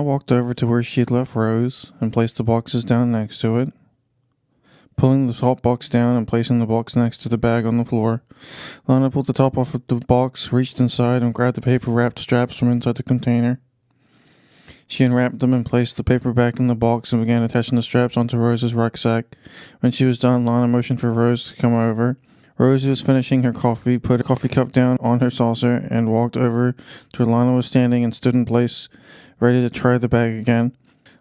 walked over to where she had left Rose and placed the boxes down next to it. Pulling the top box down and placing the box next to the bag on the floor, Lana pulled the top off of the box, reached inside, and grabbed the paper-wrapped straps from inside the container. She unwrapped them and placed the paper back in the box and began attaching the straps onto Rose's rucksack. When she was done, Lana motioned for Rose to come over. Rose, who was finishing her coffee, put a coffee cup down on her saucer and walked over to where Lana was standing and stood in place, ready to try the bag again.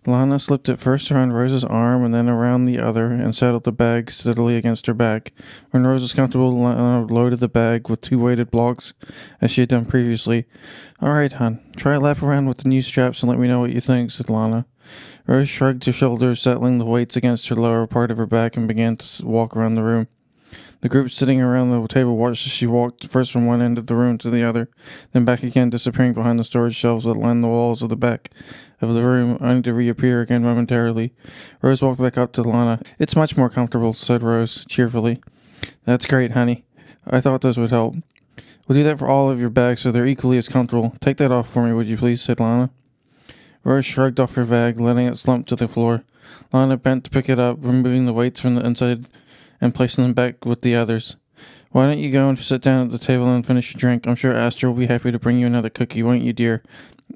Lana slipped it first around Rose's arm and then around the other and settled the bag steadily against her back. When Rose was comfortable, Lana loaded the bag with 2 weighted blocks, as she had done previously. "Alright, hon, try a lap around with the new straps and let me know what you think," said Lana. Rose shrugged her shoulders, settling the weights against her lower part of her back, and began to walk around the room. The group sitting around the table watched as she walked first from one end of the room to the other, then back again, disappearing behind the storage shelves that lined the walls of the back of the room, only to reappear again momentarily. Rose walked back up to Lana. "It's much more comfortable," said Rose cheerfully. "That's great, honey. I thought those would help. We'll do that for all of your bags so they're equally as comfortable. Take that off for me, would you please?" said Lana. Rose shrugged off her bag, letting it slump to the floor. Lana bent to pick it up, removing the weights from the inside and placing them back with the others. "Why don't you go and sit down at the table and finish your drink? I'm sure Aster will be happy to bring you another cookie, won't you, dear?"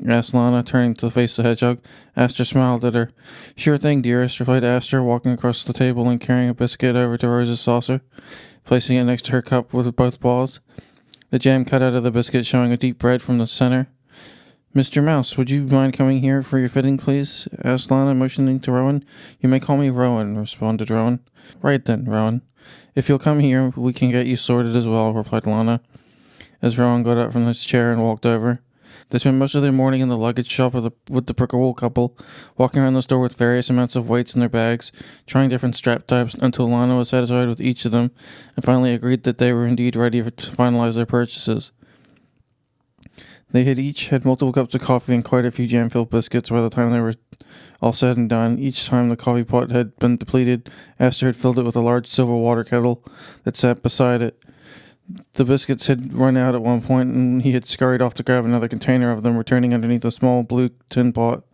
asked Lana, turning to face the hedgehog. Aster smiled at her. "Sure thing, dearest," replied Aster, walking across the table and carrying a biscuit over to Rose's saucer, placing it next to her cup with both paws. The jam cut out of the biscuit, showing a deep red from the center. "Mr. Mouse, would you mind coming here for your fitting, please?" asked Lana, motioning to Rowan. "You may call me Rowan," responded Rowan. "Right then, Rowan. If you'll come here, we can get you sorted as well," replied Lana, as Rowan got up from his chair and walked over. They spent most of their morning in the luggage shop with the Pricklewool couple, walking around the store with various amounts of weights in their bags, trying different strap types until Lana was satisfied with each of them, and finally agreed that they were indeed ready to finalize their purchases. They had each had multiple cups of coffee and quite a few jam-filled biscuits by the time they were all said and done. Each time the coffee pot had been depleted, Aster had filled it with a large silver water kettle that sat beside it. The biscuits had run out at one point, and he had scurried off to grab another container of them, returning underneath a small blue tin pot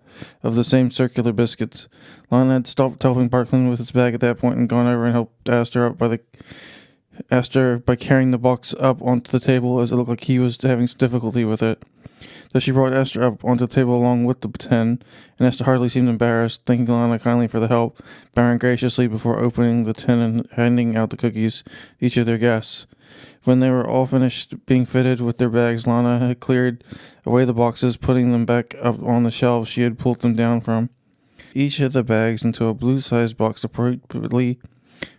of the same circular biscuits. Lana had stopped helping Parkland with his bag at that point and gone over and helped Aster by carrying the box up onto the table, as it looked like he was having some difficulty with it. So she brought Aster up onto the table along with the tin, and Aster hardly seemed embarrassed, thanking Lana kindly for the help, bowing graciously before opening the tin and handing out the cookies to each of their guests. When they were all finished being fitted with their bags, Lana had cleared away the boxes, putting them back up on the shelves she had pulled them down from. Each of the bags into a blue-sized box appropriately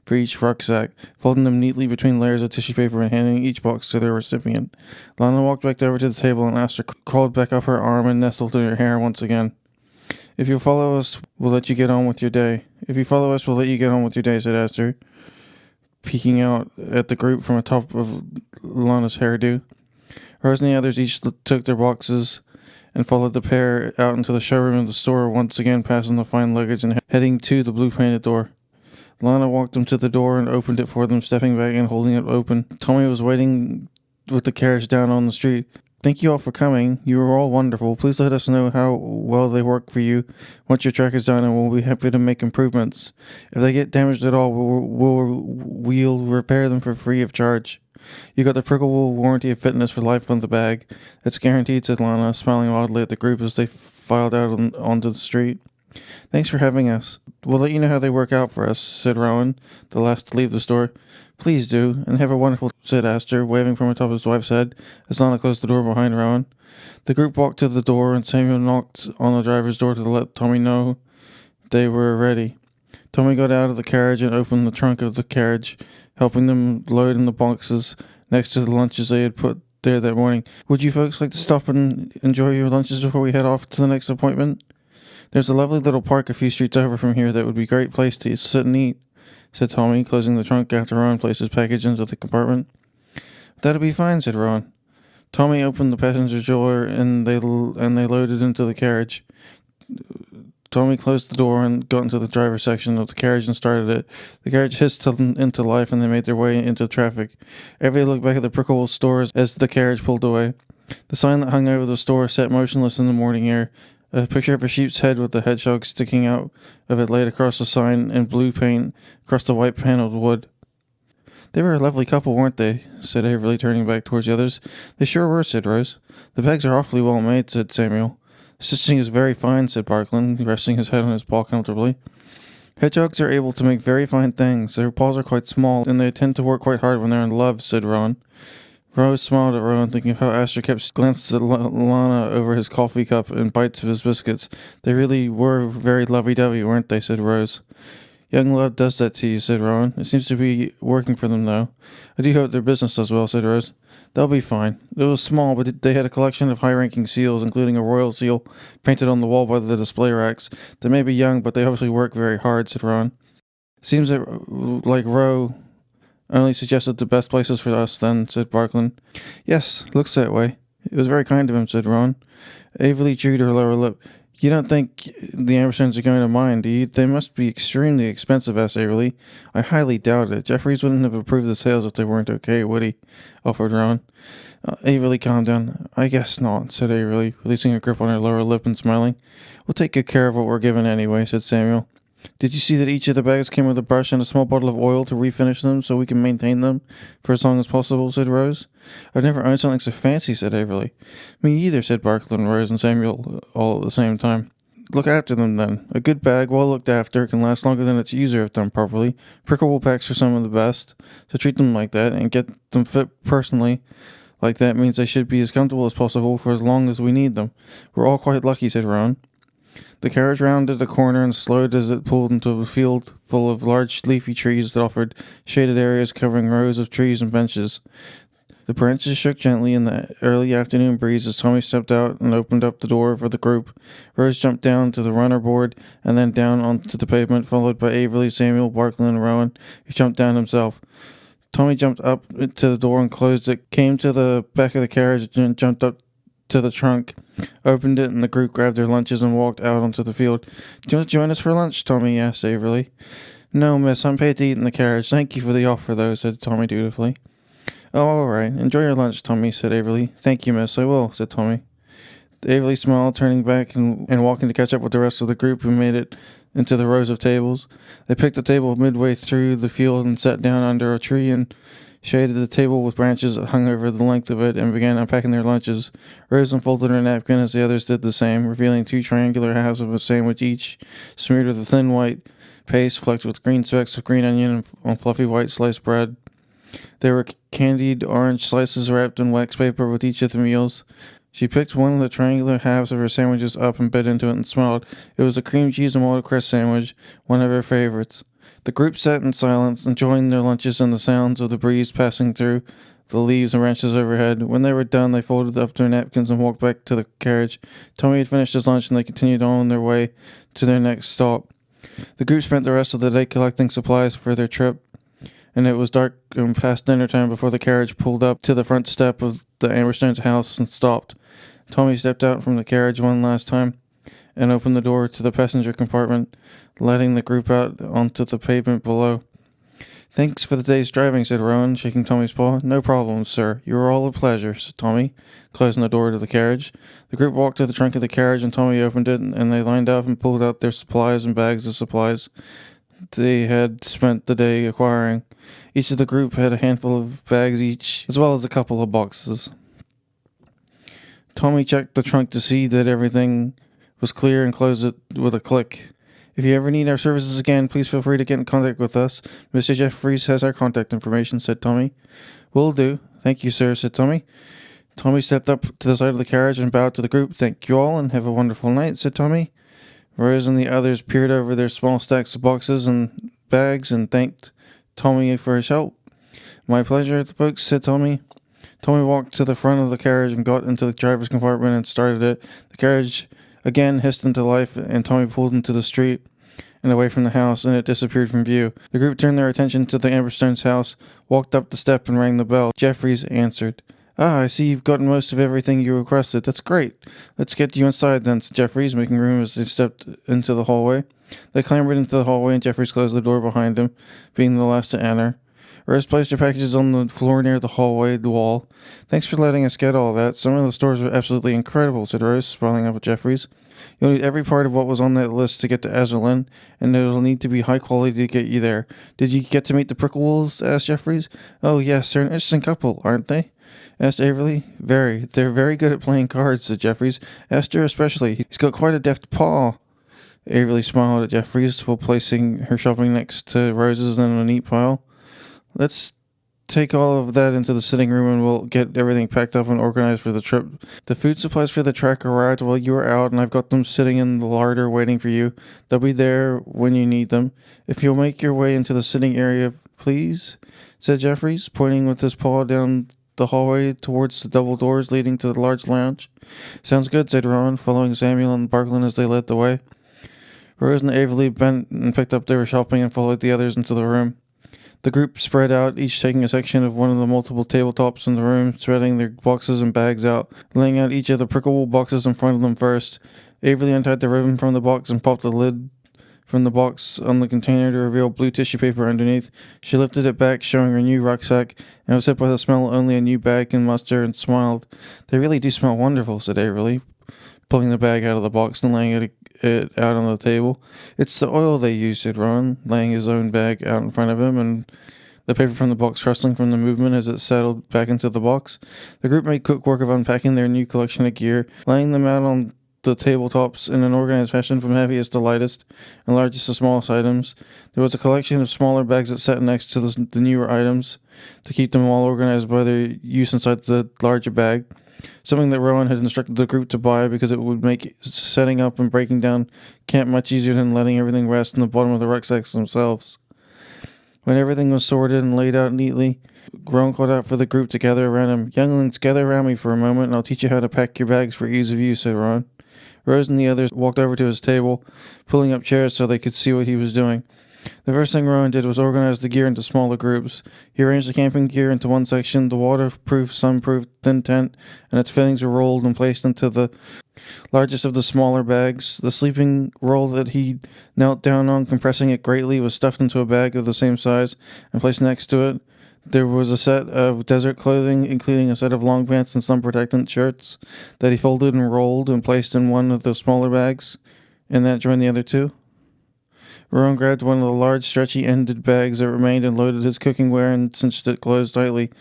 for each rucksack, folding them neatly between layers of tissue paper and handing each box to their recipient. Lana walked back over to the table, and Aster crawled back up her arm and nestled in her hair once again. "If you'll follow us, we'll let you get on with your day." said Aster, peeking out at the group from the top of Lana's hairdo. Rose and the others each took their boxes and followed the pair out into the showroom of the store, once again passing the fine luggage and heading to the blue-painted door. Lana walked them to the door and opened it for them, stepping back and holding it open. Tommy was waiting with the carriage down on the street. "Thank you all for coming. You are all wonderful. Please let us know how well they work for you once your truck is done, and we'll be happy to make improvements. If they get damaged at all, we'll repair them for free of charge. You got the Pricklewool warranty of fitness for life on the bag. That's guaranteed," said Lana, smiling oddly at the group as they filed out onto the street. "Thanks for having us. We'll let you know how they work out for us," said Rowan, the last to leave the store. "Please do, and have a wonderful," said Aster, waving from atop his wife's head as Lana closed the door behind Rowan. The group walked to the door, and Samuel knocked on the driver's door to let Tommy know they were ready. Tommy got out of the carriage and opened the trunk of the carriage, helping them load in the boxes next to the lunches they had put there that morning. "Would you folks like to stop and enjoy your lunches before we head off to the next appointment? There's a lovely little park a few streets over from here that would be a great place to sit and eat," said Tommy, closing the trunk after Rowan placed his package into the compartment. "That'll be fine," said Rowan. Tommy opened the passenger door and they loaded into the carriage. Tommy closed the door and got into the driver's section of the carriage and started it. The carriage hissed into life and they made their way into traffic. Everybody looked back at the Pricklewool stores as the carriage pulled away. The sign that hung over the store sat motionless in the morning air. A picture of a sheep's head with the hedgehog sticking out of it laid across the sign in blue paint across the white paneled wood. "They were a lovely couple, weren't they?" said Averley, turning back towards the others. "They sure were," said Rose. "The bags are awfully well made," said Samuel. "The stitching is very fine," said Parkland, resting his head on his paw comfortably. "Hedgehogs are able to make very fine things. Their paws are quite small, and they tend to work quite hard when they're in love," said Ron. Rose smiled at Rowan, thinking of how Astor kept glances at Lana over his coffee cup and bites of his biscuits. "They really were very lovey-dovey, weren't they?" said Rose. "Young love does that to you," said Rowan. "It seems to be working for them, though." "I do hope their business does well," said Rose. "They'll be fine. It was small, but they had a collection of high-ranking seals, including a royal seal painted on the wall by the display racks. They may be young, but they obviously work very hard," said Ron. "Seems like Roe only suggested the best places for us, then," said Parkland. "Yes, looks that way. It was very kind of him," said Ron. Averley chewed her lower lip. "You don't think the Ambersons are going to mind, do you? They must be extremely expensive," asked Averley. "I highly doubt it. Jeffries wouldn't have approved the sales if they weren't okay, would he?" offered Ron. Averley calmed down. "I guess not," said Averley, releasing her grip on her lower lip and smiling. "We'll take good care of what we're given anyway," said Samuel. "Did you see that each of the bags came with a brush and a small bottle of oil to refinish them so we can maintain them for as long as possible?" said Rose. "I've never owned something so fancy," said Averley. "Me either," said Parkland, Rose, and Samuel all at the same time. "Look after them, then. A good bag, well looked after, can last longer than its user if done properly. Prickable packs are some of the best, so treat them like that, and get them fit personally. Like that means they should be as comfortable as possible for as long as we need them. We're all quite lucky," said Ron. The carriage rounded a corner and slowed as it pulled into a field full of large leafy trees that offered shaded areas covering rows of trees and benches. The branches shook gently in the early afternoon breeze as Tommy stepped out and opened up the door for the group. Rose jumped down to the runner board and then down onto the pavement, followed by Averley, Samuel, Parkland, and Rowan, who jumped down himself. Tommy jumped up to the door and closed it, came to the back of the carriage and jumped up to the trunk, opened it, and the group grabbed their lunches and walked out onto the field. "Do you want to join us for lunch?" Tommy asked Averley. "No, miss, I'm paid to eat in the carriage. Thank you for the offer, though," said Tommy dutifully. "Oh, all right. Enjoy your lunch, Tommy," said Averley. "Thank you, miss, I will," said Tommy. Averley smiled, turning back and walking to catch up with the rest of the group who made it into the rows of tables. They picked a table midway through the field and sat down under a tree and shaded the table with branches that hung over the length of it and began unpacking their lunches. Rose unfolded her napkin as the others did the same, revealing 2 triangular halves of a sandwich each, smeared with a thin white paste flecked with green specks of green onion on fluffy white sliced bread. There were candied orange slices wrapped in wax paper with each of the meals. She picked one of the triangular halves of her sandwiches up and bit into it and smiled. It was a cream cheese and watercress sandwich, one of her favorites. The group sat in silence, enjoying their lunches and the sounds of the breeze passing through the leaves and branches overhead. When they were done, they folded up their napkins and walked back to the carriage. Tommy had finished his lunch and they continued on their way to their next stop. The group spent the rest of the day collecting supplies for their trip, and it was dark and past dinner time before the carriage pulled up to the front step of the Amberstones' house and stopped. Tommy stepped out from the carriage one last time and opened the door to the passenger compartment, letting the group out onto the pavement below. "Thanks for the day's driving," said Rowan, shaking Tommy's paw. "No problem, sir. You are all a pleasure," said Tommy, closing the door to the carriage. The group walked to the trunk of the carriage and Tommy opened it, and they lined up and pulled out their supplies and bags of supplies they had spent the day acquiring. Each of the group had a handful of bags each, as well as a couple of boxes. Tommy checked the trunk to see that everything was clear and closed it with a click. "If you ever need our services again, please feel free to get in contact with us. Mr. Jeffries has our contact information," said Tommy. "Will do. Thank you, sir," said Tommy. Tommy stepped up to the side of the carriage and bowed to the group. "Thank you all, and have a wonderful night," said Tommy. Rose and the others peered over their small stacks of boxes and bags and thanked Tommy for his help. "My pleasure, folks," said Tommy. Tommy walked to the front of the carriage and got into the driver's compartment and started it. The carriage again hissed into life, and Tommy pulled into the street and away from the house, and it disappeared from view. The group turned their attention to the Amberstones' house, walked up the step, and rang the bell. Jeffries answered. "Ah, I see you've gotten most of everything you requested. That's great. Let's get you inside then," said Jeffries, making room as they stepped into the hallway. They clambered into the hallway, and Jeffries closed the door behind him, being the last to enter. Rose placed her packages on the floor near the hallway wall. "Thanks for letting us get all that. Some of the stores are absolutely incredible," said Rose, smiling up at Jeffries. You'll need every part of what was on that list to get to Azerlin, and it'll need to be high quality to get you there. Did you get to meet the Pricklewolves? Asked Jeffries. Oh, yes, they're an interesting couple, aren't they? Asked Averly. Very. They're very good at playing cards, said Jeffries. Esther especially. He's got quite a deft paw. Averly smiled at Jeffries while placing her shopping next to Rose's in a neat pile. Let's take all of that into the sitting room and we'll get everything packed up and organized for the trip. The food supplies for the trek arrived while you were out, and I've got them sitting in the larder waiting for you. They'll be there when you need them. If you'll make your way into the sitting area, please, said Jeffries, pointing with his paw down the hallway towards the double doors leading to the large lounge. Sounds good, said Rowan, following Samuel and Barklin as they led the way. Rose and Averly bent and picked up their shopping and followed the others into the room. The group spread out, each taking a section of one of the multiple tabletops in the room, spreading their boxes and bags out, laying out each of the Pricklewool boxes in front of them first. Averly untied the ribbon from the box and popped the lid from the box on the container to reveal blue tissue paper underneath. She lifted it back, showing her new rucksack, and was hit by the smell only a new bag can muster, and smiled. They really do smell wonderful, said Averly, pulling the bag out of the box and laying it out on the table. It's the oil they use, said Ron, laying his own bag out in front of him, and the paper from the box rustling from the movement as it settled back into the box. The group made quick work of unpacking their new collection of gear, laying them out on the tabletops in an organized fashion from heaviest to lightest and largest to smallest items. There was a collection of smaller bags that sat next to the newer items to keep them all organized by their use inside the larger bag. Something that Rowan had instructed the group to buy because it would make setting up and breaking down camp much easier than letting everything rest in the bottom of the rucksacks themselves. When everything was sorted and laid out neatly, Rowan called out for the group to gather around him. Younglings, gather around me for a moment and I'll teach you how to pack your bags for ease of use, said Rowan. Rose and the others walked over to his table, pulling up chairs so they could see what he was doing. The first thing Rowan did was organize the gear into smaller groups. He arranged the camping gear into one section, the waterproof, sunproof thin tent, and its fittings were rolled and placed into the largest of the smaller bags. The sleeping roll that he knelt down on, compressing it greatly, was stuffed into a bag of the same size and placed next to it. There was a set of desert clothing, including a set of long pants and sun protectant shirts, that he folded and rolled and placed in one of the smaller bags, and that joined the other two. Rowan grabbed one of the large, stretchy-ended bags that remained and loaded his cookingware and cinched it closed tightly.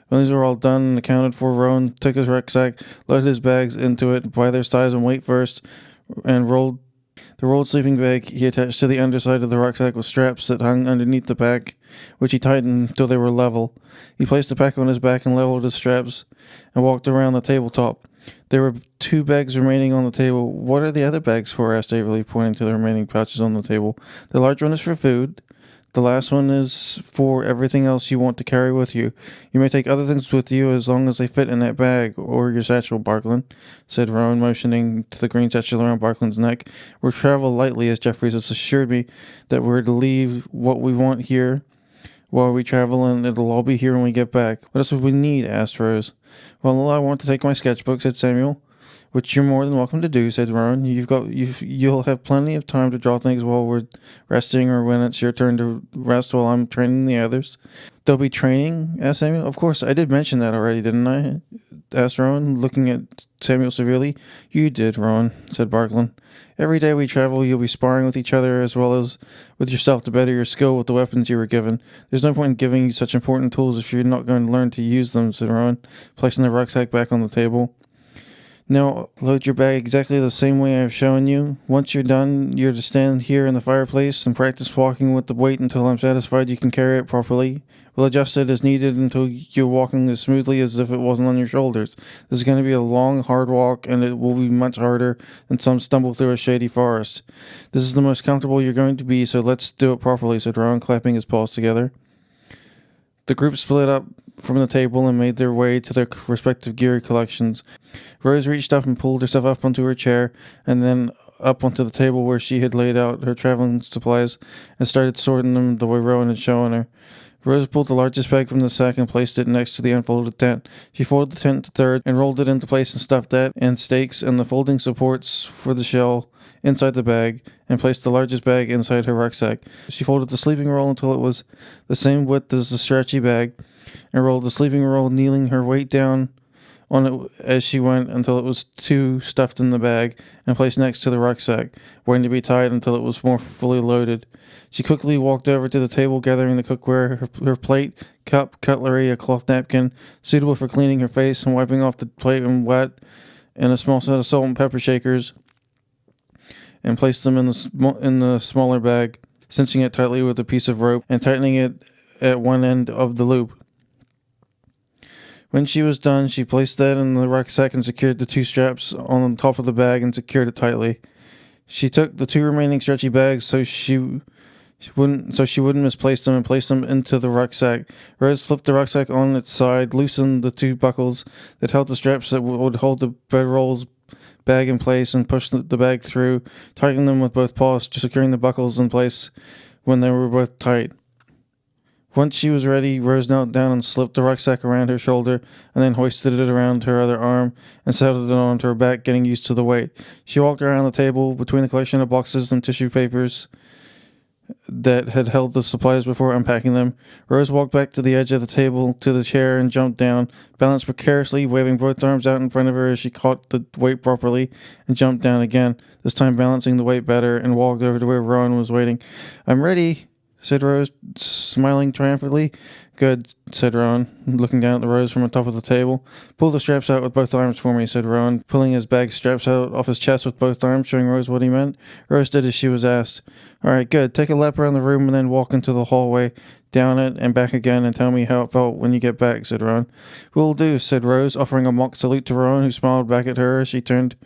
When these were all done and accounted for, Rowan took his rucksack, loaded his bags into it by their size and weight first, and rolled the rolled sleeping bag he attached to the underside of the rucksack with straps that hung underneath the pack, which he tightened until they were level. He placed the pack on his back and leveled his straps, and walked around the tabletop. There were 2 bags remaining on the table. What are the other bags for? Asked Averly, pointing to the remaining pouches on the table. The large one is for food. The last one is for everything else you want to carry with you. You may take other things with you as long as they fit in that bag, or your satchel, Barklin, said Rowan, motioning to the green satchel around Barklin's neck. We'll travel lightly, as Jeffries has assured me that we're to leave what we want here while we travel, and it'll all be here when we get back. What else would we need? Asked Rose. Well, I want to take my sketchbook, said Samuel. Which you're more than welcome to do, said Rowan. You'll have plenty of time to draw things while we're resting, or when it's your turn to rest while I'm training the others. They'll be training? Asked Samuel. Of course, I did mention that already, didn't I? Asked Rowan, looking at Samuel severely. You did, Rowan, said Barklin. Every day we travel, you'll be sparring with each other as well as with yourself to better your skill with the weapons you were given. There's no point in giving you such important tools if you're not going to learn to use them, said Rowan, placing the rucksack back on the table. Now, load your bag exactly the same way I've shown you. Once you're done, you're to stand here in the fireplace and practice walking with the weight until I'm satisfied you can carry it properly. We'll adjust it as needed until you're walking as smoothly as if it wasn't on your shoulders. This is going to be a long, hard walk, and it will be much harder than some stumble through a shady forest. This is the most comfortable you're going to be, so let's do it properly, said Ron, clapping his paws together. The group split up from the table and made their way to their respective gear collections. Rose reached up and pulled herself up onto her chair, and then up onto the table where she had laid out her traveling supplies, and started sorting them the way Rowan had shown her. Rose pulled the largest bag from the sack and placed it next to the unfolded tent. She folded the tent to third and rolled it into place and stuffed that and stakes and the folding supports for the shell inside the bag, and placed the largest bag inside her rucksack. She folded the sleeping roll until it was the same width as the stretchy bag, and rolled the sleeping roll, kneeling her weight down on it as she went until it was too stuffed in the bag and placed next to the rucksack, waiting to be tied until it was more fully loaded. She quickly walked over to the table, gathering the cookware, her plate, cup, cutlery, a cloth napkin suitable for cleaning her face and wiping off the plate when wet, and a small set of salt and pepper shakers, and placed them in the smaller bag, cinching it tightly with a piece of rope and tightening it at one end of the loop. When she was done, she placed that in the rucksack and secured the 2 straps on the top of the bag and secured it tightly. She took the 2 remaining stretchy bags so she wouldn't misplace them and placed them into the rucksack. Rose flipped the rucksack on its side, loosened the 2 buckles that held the straps that would hold the bedrolls bag in place, and pushed the bag through, tightening them with both paws, securing the buckles in place when they were both tight. Once she was ready, Rose knelt down and slipped the rucksack around her shoulder, and then hoisted it around her other arm and settled it onto her back, getting used to the weight. She walked around the table between the collection of boxes and tissue papers that had held the supplies before unpacking them. Rose walked back to the edge of the table to the chair and jumped down, balanced precariously, waving both arms out in front of her as she caught the weight properly and jumped down again, this time balancing the weight better, and walked over to where Rowan was waiting. "I'm ready," said Rose, smiling triumphantly. "Good," said Rowan, looking down at the rose from the top of the table. "Pull the straps out with both arms for me," said Rowan, pulling his bag straps out off his chest with both arms, showing Rose what he meant. Rose did as she was asked. "All right, good. Take a lap around the room and then walk into the hallway, down it, and back again, and tell me how it felt when you get back," said Rowan. "Will do," said Rose, offering a mock salute to Rowan, who smiled back at her as she turned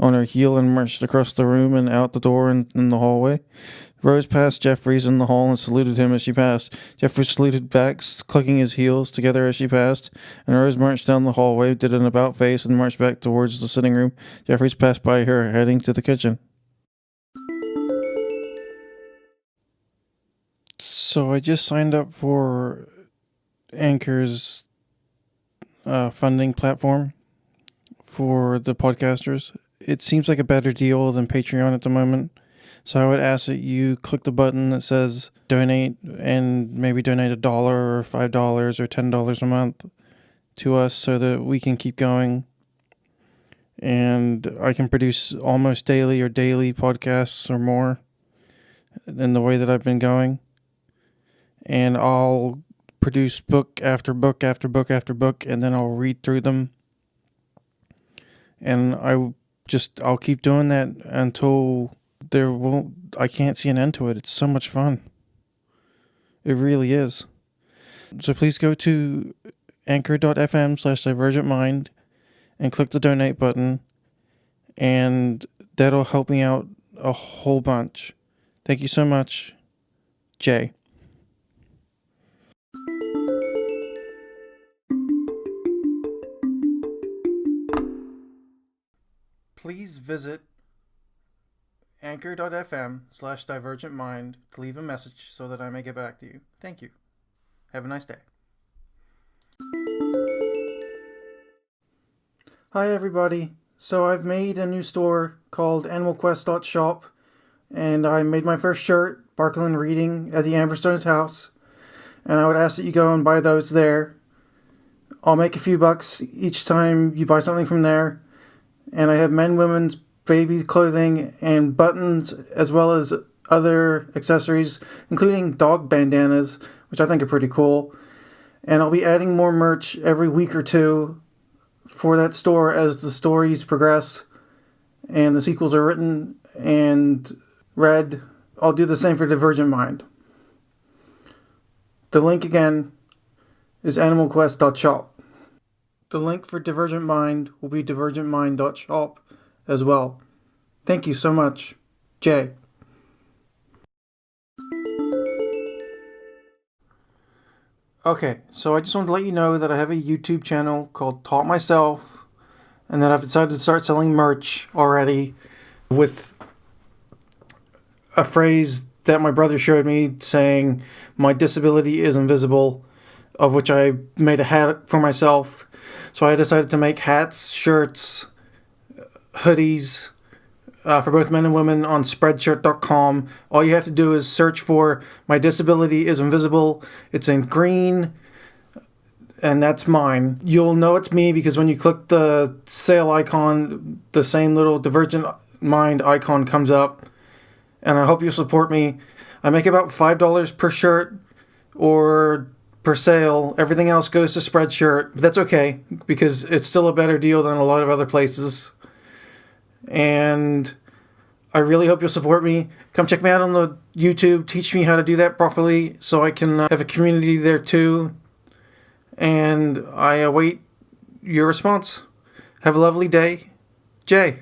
on her heel and marched across the room and out the door in the hallway. Rose passed Jeffries in the hall and saluted him as she passed. Jeffries saluted back, clicking his heels together as she passed, and Rose marched down the hallway, did an about-face, and marched back towards the sitting room. Jeffries passed by her, heading to the kitchen. So I just signed up for Anchor's funding platform for the podcasters. It seems like a better deal than Patreon at the moment. So I would ask that you click the button that says donate and maybe donate $1 or $5 or $10 a month to us so that we can keep going. And I can produce almost daily or daily podcasts or more in the way that I've been going. And I'll produce book after book after book after book, and then I'll read through them. And I'll keep doing that until I can't see an end to it. It's so much fun. It really is. So please go to anchor.fm/divergentmind and click the donate button, and that'll help me out a whole bunch. Thank you so much. Jay. Please visit anchor.fm/divergentmind to leave a message so that I may get back to you. Thank you. Have a nice day. Hi everybody. So I've made a new store called animalquest.shop, and I made my first shirt, Barkland Reading, at the Amberstones house, and I would ask that you go and buy those there. I'll make a few bucks each time you buy something from there, and I have men, women's, baby clothing, and buttons, as well as other accessories, including dog bandanas, which I think are pretty cool. And I'll be adding more merch every week or two for that store as the stories progress and the sequels are written and read. I'll do the same for Divergent Mind. The link again is animalquest.shop. The link for Divergent Mind will be divergentmind.shop as well. Thank you so much. Jay. Okay, so I just wanted to let you know that I have a YouTube channel called Taught Myself, and that I've decided to start selling merch already with a phrase that my brother showed me saying, "My disability is invisible," of which I made a hat for myself. So I decided to make hats, shirts, hoodies for both men and women on Spreadshirt.com. All you have to do is search for "My disability is invisible." It's in green, and that's mine. You'll know it's me because when you click the sale icon, the same little Divergent Mind icon comes up. And I hope you'll support me. I make about $5 per shirt or per sale. Everything else goes to Spreadshirt. But that's okay because it's still a better deal than a lot of other places. And I really hope you'll support me. Come check me out on the YouTube. Teach me how to do that properly so I can have a community there too. And I await your response. Have a lovely day. Jay.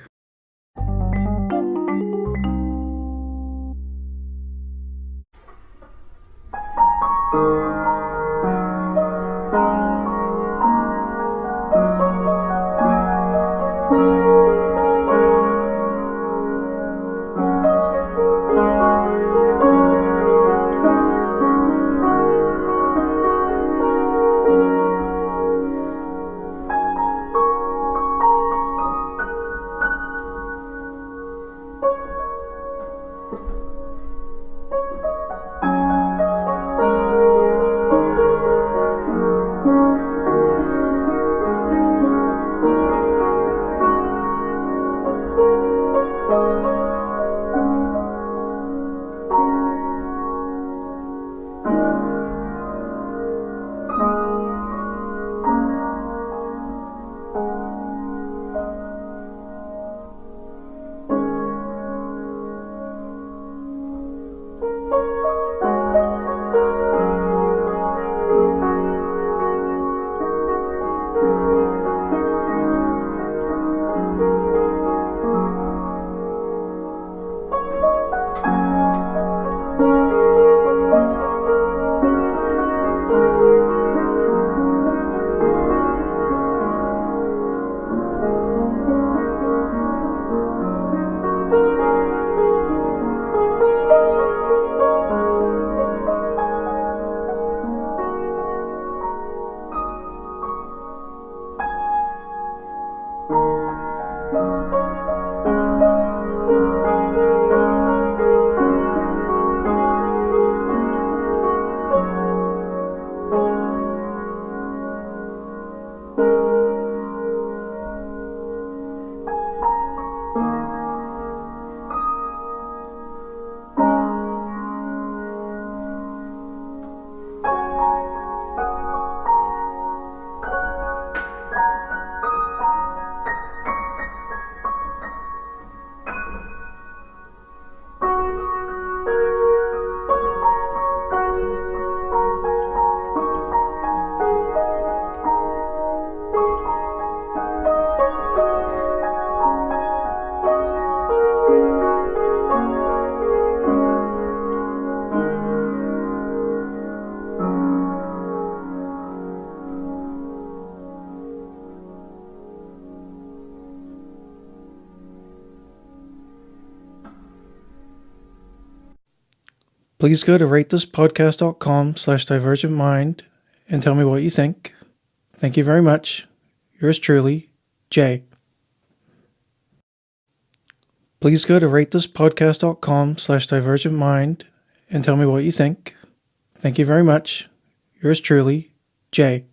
Please go to ratethispodcast.com/divergentmind and tell me what you think. Thank you very much. Yours truly, Jay. Please go to ratethispodcast.com/divergentmind and tell me what you think. Thank you very much. Yours truly, Jay.